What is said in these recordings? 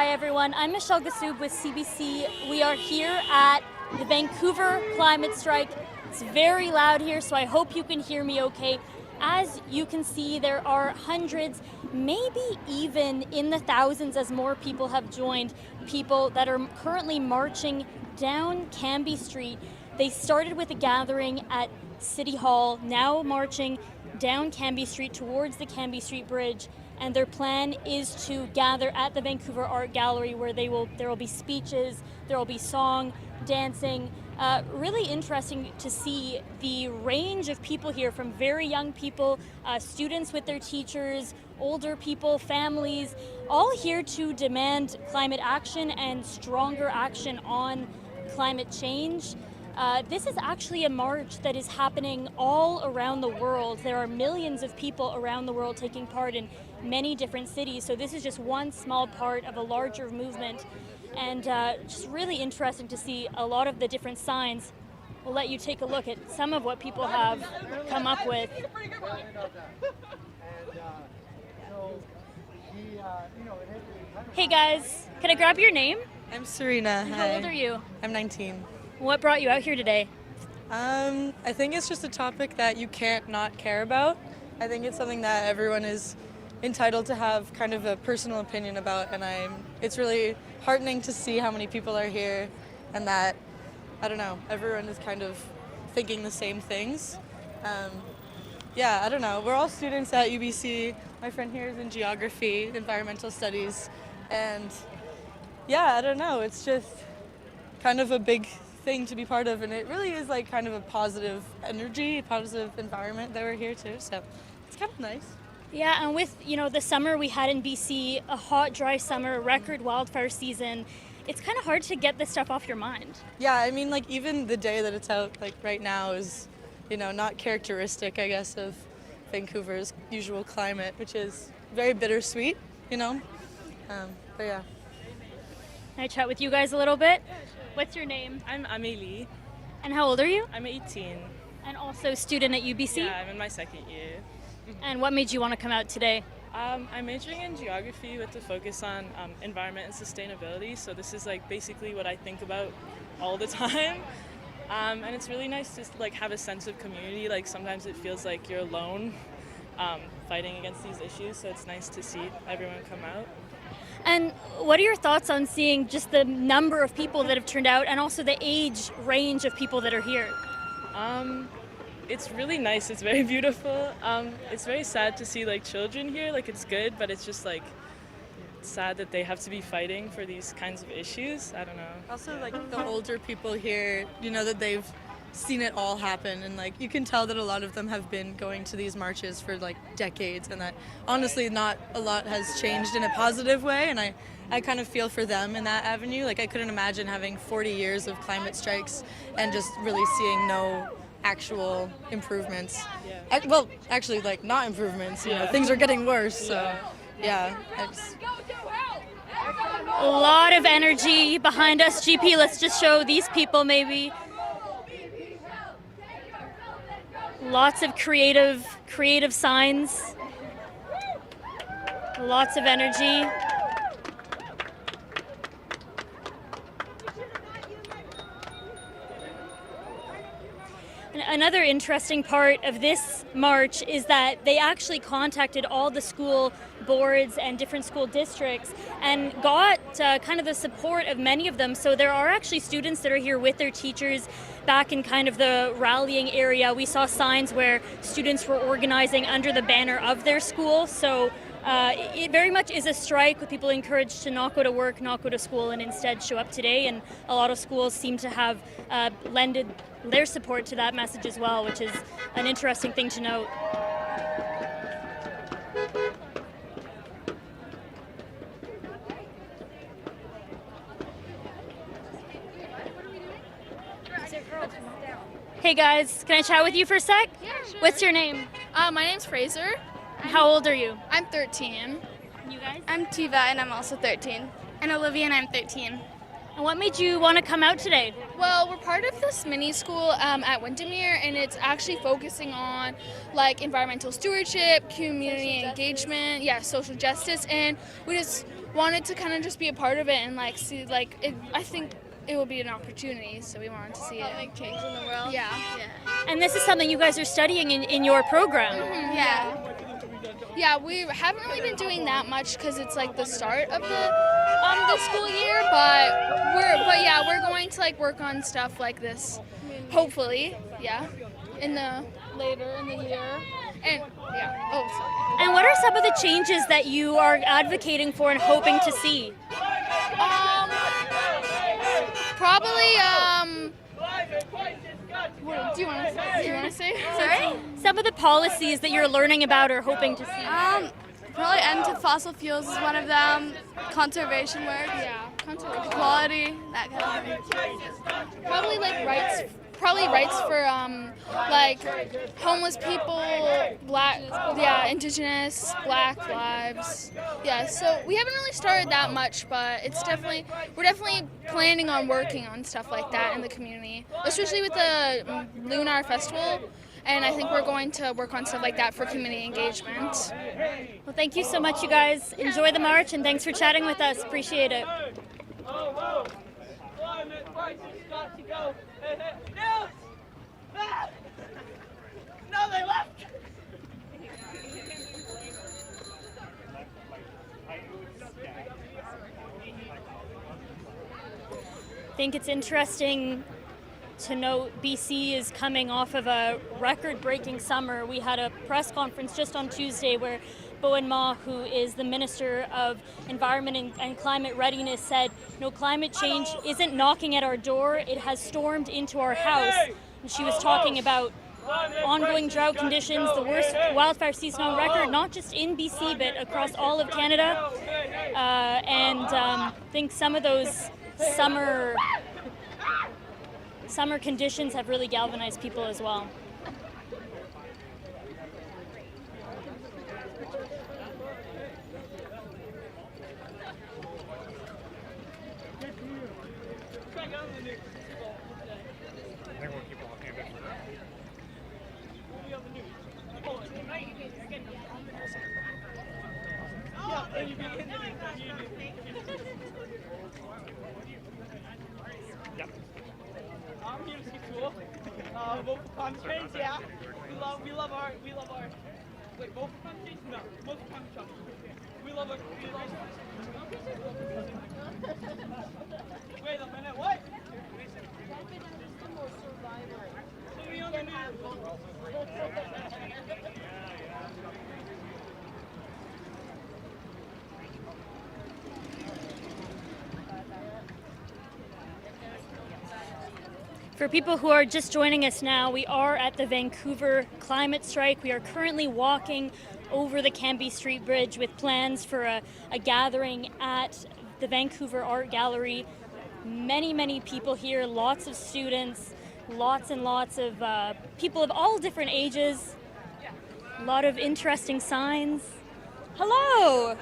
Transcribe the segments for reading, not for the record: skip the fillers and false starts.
Hi everyone, I'm Michelle Gassoub with CBC. We are here at the Vancouver climate strike. It's very loud here, so I hope you can hear me okay. As you can see, there are hundreds, maybe even in the thousands as more people have joined, people that are currently marching down Cambie Street. They started with a gathering at City Hall, now marching down Cambie Street towards the Cambie Street Bridge, and their plan is to gather at the Vancouver Art Gallery where there will be speeches, there will be song, dancing. Really interesting to see the range of people here, from very young people, students with their teachers, older people, families, all here to demand climate action and stronger action on climate change. This is actually a march that is happening all around the world. There are millions of people around the world taking part in many different cities, so this is just one small part of a larger movement. And just really interesting to see a lot of the different signs. We'll let you take a look at some of what people have come up with. Hey guys, can I grab your name? I'm Serena. How old are you? I'm 19. What brought you out here today? I think it's just a topic that you can't not care about. I think it's something that everyone is entitled to have kind of a personal opinion about, and it's really heartening to see how many people are here and that, I don't know, everyone is kind of thinking the same things. Yeah, I don't know. We're all students at UBC. My friend here is in geography, environmental studies, and yeah, I don't know. It's just kind of a big thing to be part of, and it really is like kind of a positive energy, positive environment that we're here too, so it's kind of nice. Yeah, and with, the summer we had in BC, a hot, dry summer, record wildfire season, it's kind of hard to get this stuff off your mind. Yeah, I mean, like, even the day that it's out, like, right now is, not characteristic, I guess, of Vancouver's usual climate, which is very bittersweet, but yeah. Can I chat with you guys a little bit? What's your name? I'm Amélie. And how old are you? I'm 18. And also student at UBC? Yeah, I'm in my second year. And what made you want to come out today? I'm majoring in geography with a focus on environment and sustainability. So this is like basically what I think about all the time. And it's really nice to like have a sense of community. Like sometimes it feels like you're alone fighting against these issues. So it's nice to see everyone come out. And what are your thoughts on seeing just the number of people that have turned out and also the age range of people that are here? It's really nice. It's very beautiful. It's very sad to see like children here. Like it's good, but it's just like sad that they have to be fighting for these kinds of issues. I don't know. Also, like the older people here, that they've seen it all happen, and like you can tell that a lot of them have been going to these marches for like decades, and that honestly not a lot has changed in a positive way, and I kind of feel for them in that avenue. Like I couldn't imagine having 40 years of climate strikes and just really seeing no actual improvements. Yeah. Well, actually, like not improvements. Things are getting worse. So, yeah. A lot of energy behind us. GP, let's just show these people maybe. Lots of creative signs. Lots of energy. Another interesting part of this march is that they actually contacted all the school boards and different school districts and got kind of the support of many of them. So there are actually students that are here with their teachers back in kind of the rallying area. We saw signs where students were organizing under the banner of their school. So it very much is a strike with people encouraged to not go to work, not go to school, and instead show up today. And a lot of schools seem to have lended their support to that message as well, which is an interesting thing to note. Hey guys, can I chat with you for a sec? Yeah, sure. What's your name? My name's Fraser. How old are you? I'm 13. You guys? I'm Tiva and I'm also 13. And Olivia and I'm 13. And what made you want to come out today? Well, we're part of this mini school at Windermere, and it's actually focusing on like environmental stewardship, community engagement, social justice, and we just wanted to kind of just be a part of it and like see like it. I think it will be an opportunity, so we wanted to see it. Make change in the world. Yeah. And this is something you guys are studying in your program. Yeah, we haven't really been doing that much because it's like the start of the school year, but we're going to like work on stuff like this, hopefully, later in the year, and And what are some of the changes that you are advocating for and hoping to see? Probably do you want to say? Sorry? Some of the policies that you're learning about or hoping to see. Probably end to fossil fuels is one of them. Conservation work. Yeah, conservation. Equality, that kind of thing. Probably like rights for like homeless people, indigenous, black lives. Yeah, so we haven't really started that much, but we're definitely planning on working on stuff like that in the community, especially with the Lunar Festival. And I think we're going to work on stuff like that for community engagement. Well, thank you so much, you guys. Enjoy the march, and thanks for chatting with us. Appreciate it. No, they left! I think it's interesting to note BC is coming off of a record-breaking summer. We had a press conference just on Tuesday where Bowen Ma, who is the Minister of Environment and Climate Readiness, said, climate change isn't knocking at our door, it has stormed into our house. And she was talking about ongoing drought conditions, the worst wildfire season on record, not just in BC, but across all of Canada. I think some of those summer conditions have really galvanized people as well. Vote for climate change, yeah. We love our. Wait, vote for climate change? No, vote for climate change. We love our. Wait a minute, what? For people who are just joining us now, we are at the Vancouver climate strike. We are currently walking over the Cambie Street Bridge with plans for a gathering at the Vancouver Art Gallery. Many people here, lots of students, lots and lots of people of all different ages, a lot of interesting signs. Hello!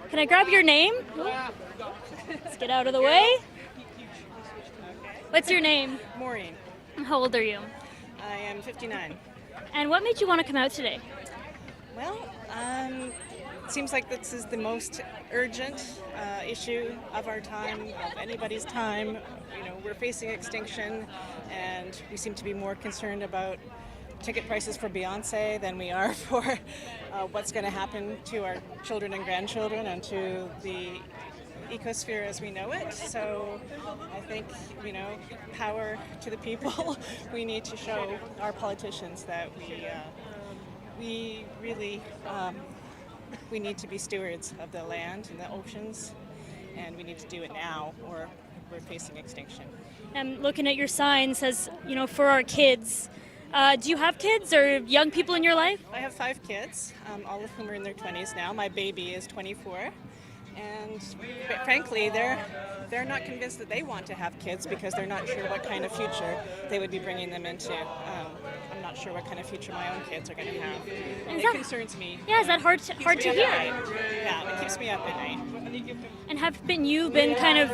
Can I grab your name? Let's get out of the way. What's your name? Maureen. How old are you? I am 59. And what made you want to come out today? Well, it seems like this is the most urgent issue of our time, of anybody's time. We're facing extinction, and we seem to be more concerned about ticket prices for Beyonce than we are for what's going to happen to our children and grandchildren and to the ecosphere as we know it. So I think, power to the people. We need to show our politicians that we really we need to be stewards of the land and the oceans, and we need to do it now or we're facing extinction. I'm looking at your sign, says, for our kids. Do you have kids or young people in your life? I have 5 kids, all of whom are in their 20s now. My baby is 24. And frankly, they're not convinced that they want to have kids because they're not sure what kind of future they would be bringing them into. I'm not sure what kind of future my own kids are going to have. It concerns me. Yeah, is that hard to hear? Yeah, it keeps me up happening. And have you been kind of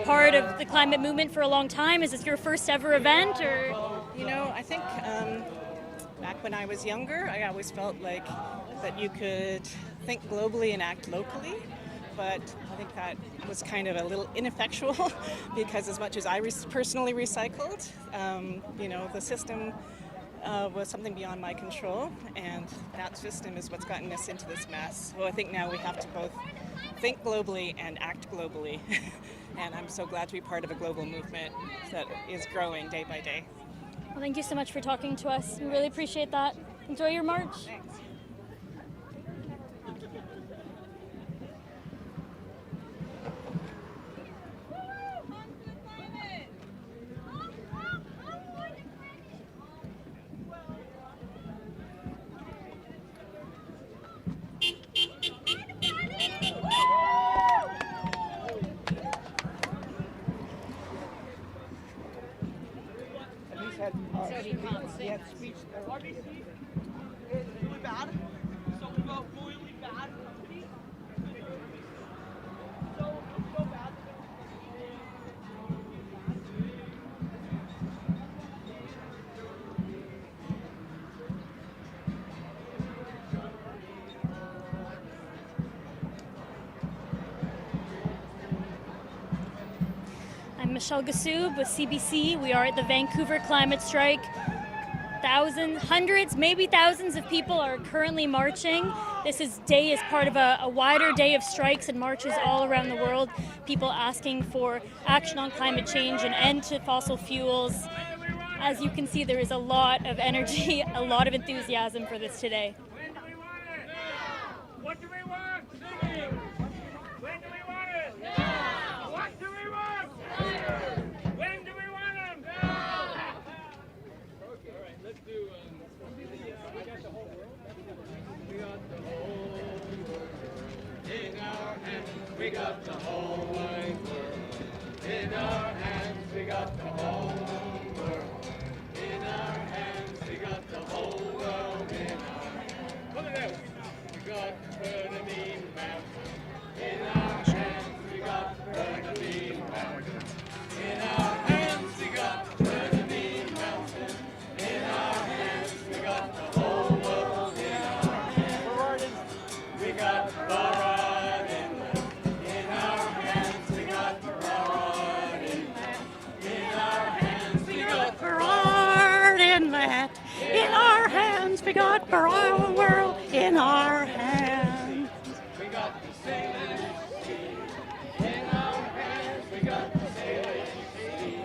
part of the climate movement for a long time? Is this your first ever event, or? You know, I think back when I was younger, I always felt like that you could think globally and act locally. But I think that was kind of a little ineffectual because as much as I personally recycled, you know, the system was something beyond my control, and that system is what's gotten us into this mess. So I think now we have to both think globally and act globally. And I'm so glad to be part of a global movement that is growing day by day. Well, thank you so much for talking to us. We really appreciate that. Enjoy your march. Thanks. He had speech there. RBC is really bad. So we got really bad company. So bad. I'm Michelle Gassoub with CBC. We are at the Vancouver climate strike. Hundreds, maybe thousands of people are currently marching. This day is part of a wider day of strikes and marches all around the world. People asking for action on climate change and end to fossil fuels. As you can see, there is a lot of energy, a lot of enthusiasm for this today. When do we want it? Now. What do we want? Singing. When do we want it? Now. What do we want? Now. When do we want them? Now. Okay, all right, let's do. I got the whole world. We got the whole world in our hands. We got the whole wide world in our hands. We got the whole world in our hands. We got the whole world in our hands. Look at that. We got Burnaby Mountain in our hands. We got Burnaby Mountain in our hands. We got Burnaby Mountain in our hands. We got the whole world in our hands. We got Burrard in our hands. We got Burrard in our hands. We got Burrard Inlet in our hands. We got Burrard World in our hands. We got the sailing sea in our hands. We got the sailing sea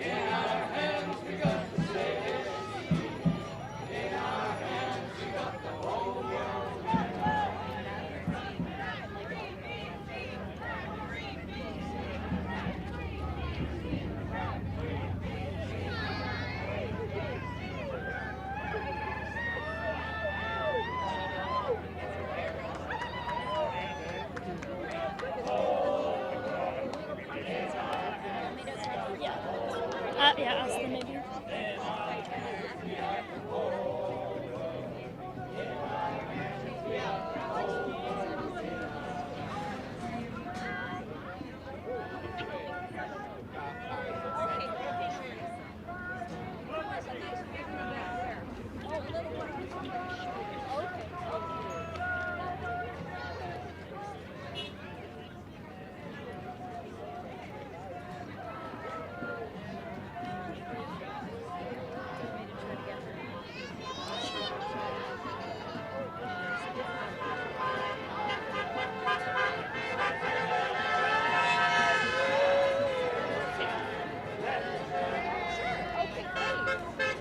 in our hands. We got the sailing sea in our hands. We got the whole world in our Yeah, ask them maybe.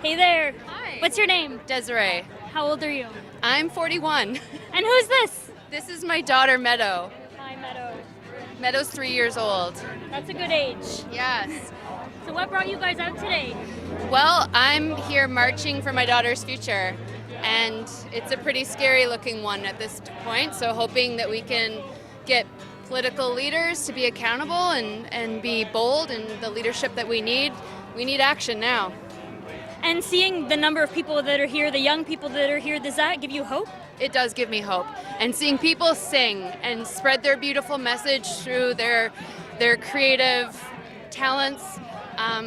Hey there. Hi. What's your name? Desiree. How old are you? I'm 41. And who's this? This is my daughter, Meadow. Hi, Meadow. Meadow's 3 years old. That's a good age. Yes. So what brought you guys out today? Well, I'm here marching for my daughter's future, and it's a pretty scary looking one at this point, so hoping that we can get political leaders to be accountable and be bold in the leadership that we need. We need action now. And seeing the number of people that are here, the young people that are here, does that give you hope? It does give me hope. And seeing people sing and spread their beautiful message through their creative talents,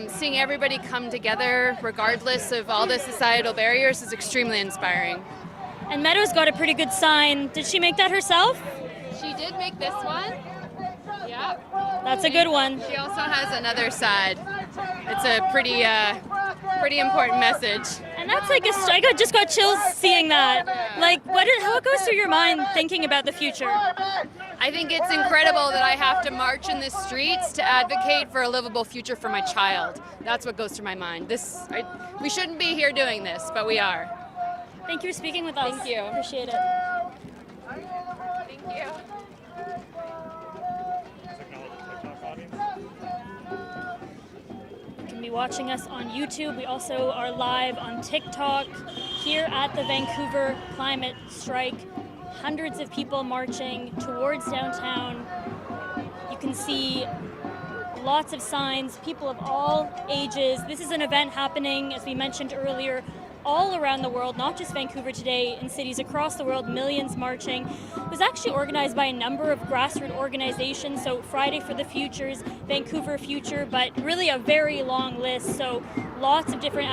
seeing everybody come together regardless of all the societal barriers is extremely inspiring. And Meadows got a pretty good sign. Did she make that herself? She did make this one. Yeah. That's a good one. She also has another side. It's a pretty important message. And that's like I just got chills seeing that. Like, what goes through your mind thinking about the future? I think it's incredible that I have to march in the streets to advocate for a livable future for my child. That's what goes through my mind. We shouldn't be here doing this, but we are. Thank you for speaking with us. Thank you. Appreciate it. Thank you. You can be watching us on YouTube. We also are live on TikTok here at the Vancouver Climate Strike. Hundreds of people marching towards downtown. You can see lots of signs, people of all ages. This is an event happening, as we mentioned earlier, all around the world, not just Vancouver today, in cities across the world, millions marching. It was actually organized by a number of grassroots organizations, so Friday for the Futures, Vancouver Future, but really a very long list, so lots of different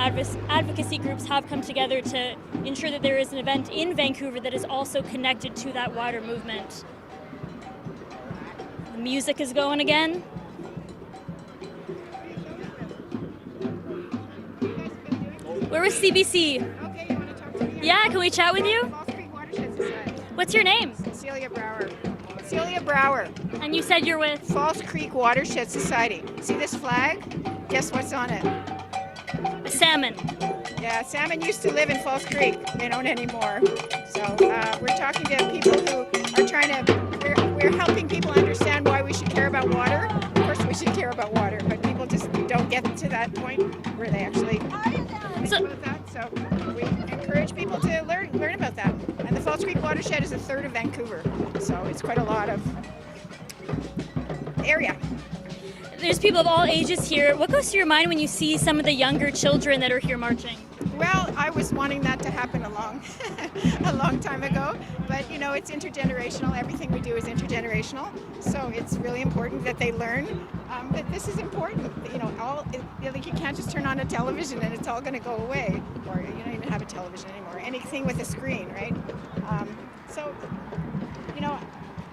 advocacy groups have come together to ensure that there is an event in Vancouver that is also connected to that wider movement. The music is going again. We're with CBC. Okay, you want to talk to me? Yeah, can we chat with you? Falls Creek Watershed Society. What's your name? Celia Brower. Celia Brower. And you said you're with? Falls Creek Watershed Society. See this flag? Guess what's on it? A salmon. Yeah, salmon used to live in Falls Creek. They don't anymore. So we're talking to people who are trying to, we're helping people understand why we should care about water. Of course we should care about water, but people just don't get to that point where they actually think about that. So we encourage people to learn about that. And the Falls Creek Watershed is a third of Vancouver. So it's quite a lot of area. There's people of all ages here. What goes through your mind when you see some of the younger children that are here marching? Well, I was wanting that to happen a long time ago, but you know, it's intergenerational. Everything we do is intergenerational, so it's really important that they learn that this is important. You know, like you can't just turn on a television and it's all going to go away, or you don't even have a television anymore. Anything with a screen, right? So, you know,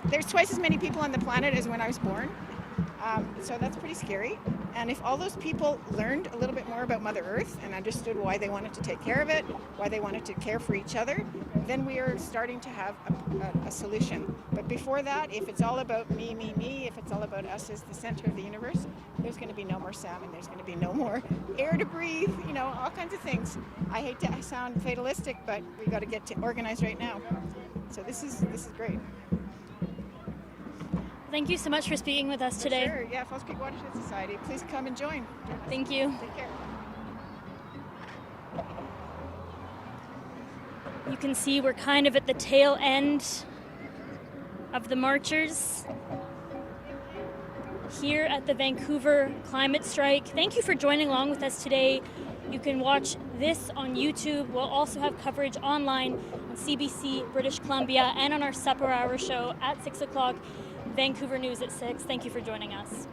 there's twice as many people on the planet as when I was born. So that's pretty scary. And if all those people learned a little bit more about Mother Earth and understood why they wanted to take care of it, why they wanted to care for each other, then we are starting to have a solution. But before that, if it's all about me, if it's all about us as the center of the universe, there's going to be no more salmon, there's going to be no more air to breathe, you know, all kinds of things. I hate to sound fatalistic, but we got to get to organize right now. So this is great. Thank you so much for speaking with us today. Sure, yeah, Falls Creek Watershed Society. Please come and join. Thank you. Take care. You can see we're kind of at the tail end of the marchers here at the Vancouver Climate Strike. Thank you for joining along with us today. You can watch this on YouTube. We'll also have coverage online on CBC British Columbia and on our supper hour show at 6 o'clock. Vancouver News at 6. Thank you for joining us.